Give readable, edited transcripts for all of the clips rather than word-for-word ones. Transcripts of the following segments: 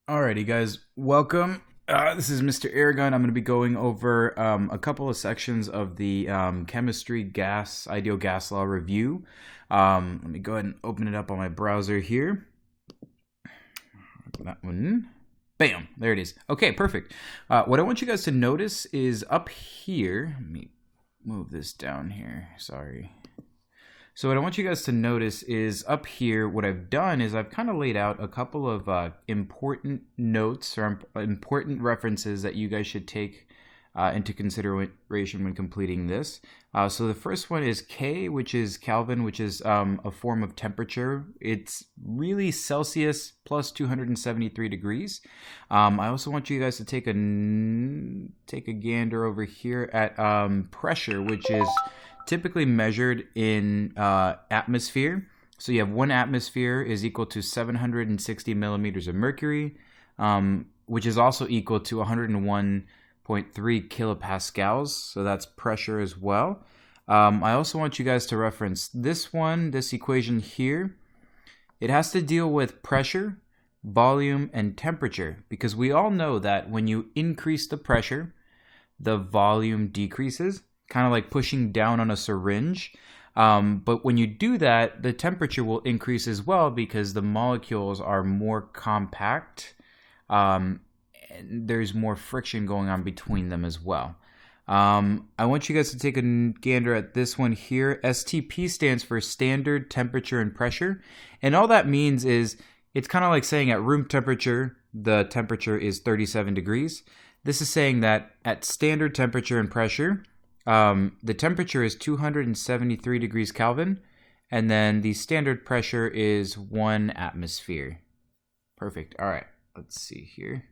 Alrighty, guys, welcome. This is Mr. Aragon. I'm going to be going over a couple of sections of the chemistry gas ideal gas law review. Let me go ahead and open it up on my browser here. That one. Bam! There it is. Okay, perfect. What I want you guys to notice is up here. Let me move this down here. Sorry. So what I want you guys to notice is up here, what I've done is I've kind of laid out a couple of important notes or important references that you guys should take into consideration when completing this. So the first one is K, which is Kelvin, which is a form of temperature. It's really Celsius plus 273 degrees. I also want you guys to take a gander over here at pressure, which is typically measured in atmosphere. So you have 1 atmosphere is equal to 760 millimeters of mercury, which is also equal to 101.3 kilopascals. So that's pressure as well. I also want you guys to reference this equation here. It has to deal with pressure, volume, and temperature, because we all know that when you increase the pressure, the volume decreases, kind of like pushing down on a syringe. But when you do that, the temperature will increase as well because the molecules are more compact. And there's more friction going on between them as well. I want you guys to take a gander at this one here. STP stands for standard temperature and pressure. And all that means is it's kind of like saying at room temperature, the temperature is 37 degrees. This is saying that at standard temperature and pressure, the temperature is 273 degrees Kelvin, and then the standard pressure is 1 atmosphere. Perfect. All right, let's see here.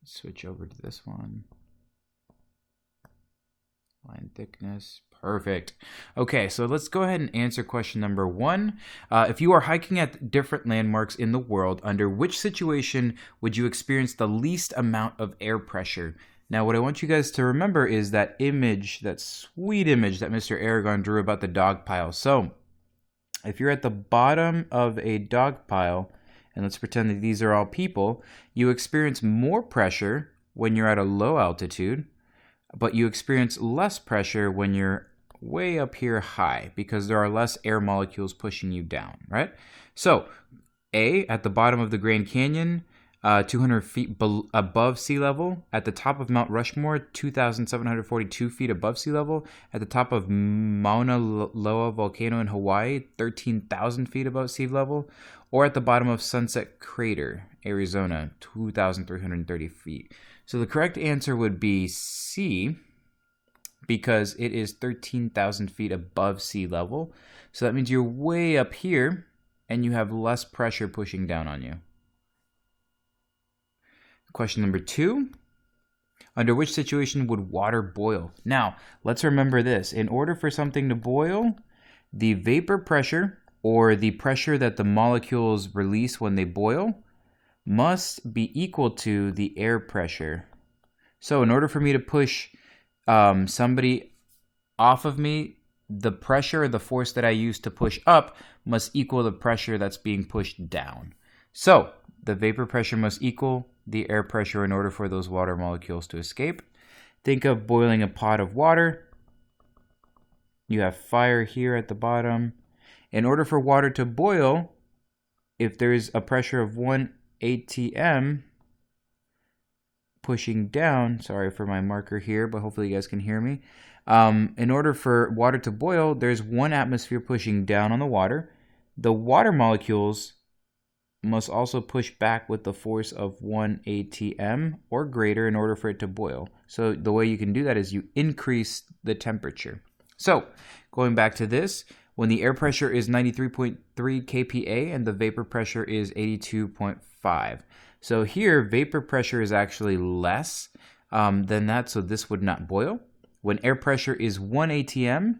Switch over to this one. Line thickness. Perfect. Okay, so let's go ahead and answer question number 1. If you are hiking at different landmarks in the world, under which situation would you experience the least amount of air pressure? Now, what I want you guys to remember is that image, that sweet image that Mr. Aragon drew about the dog pile. So, if you're at the bottom of a dog pile, and let's pretend that these are all people, you experience more pressure when you're at a low altitude, but you experience less pressure when you're way up here high, because there are less air molecules pushing you down, right? So, A, at the bottom of the Grand Canyon, 200 feet above sea level. At the top of Mount Rushmore, 2,742 feet above sea level. At the top of Mauna Loa volcano in Hawaii, 13,000 feet above sea level. Or at the bottom of Sunset Crater, Arizona, 2,330 feet. So the correct answer would be C, because it is 13,000 feet above sea level. So that means you're way up here, and you have less pressure pushing down on you. Question number 2, under which situation would water boil? Now, let's remember this. In order for something to boil, the vapor pressure, or the pressure that the molecules release when they boil, must be equal to the air pressure. So in order for me to push somebody off of me, the pressure, the force that I use to push up, must equal the pressure that's being pushed down. So the vapor pressure must equal the air pressure in order for those water molecules to escape. Think of boiling a pot of water. You have fire here at the bottom. In order for water to boil, if there's a pressure of 1 atm pushing down, sorry for my marker here, but hopefully you guys can hear me. In order for water to boil, there's 1 atmosphere pushing down on the water. The water molecules must also push back with the force of 1 atm or greater in order for it to boil. So the way you can do that is you increase the temperature. So going back to this, when the air pressure is 93.3 kPa and the vapor pressure is 82.5. So here vapor pressure is actually less than that, so this would not boil. When air pressure is 1 atm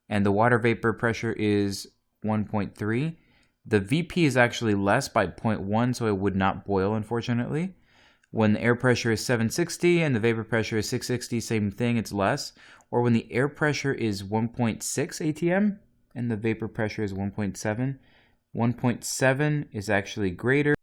and the water vapor pressure is 1.3, the VP is actually less by 0.1, so it would not boil, unfortunately. When the air pressure is 760 and the vapor pressure is 660, same thing, it's less. Or when the air pressure is 1.6 atm and the vapor pressure is 1.7, 1.7 is actually greater.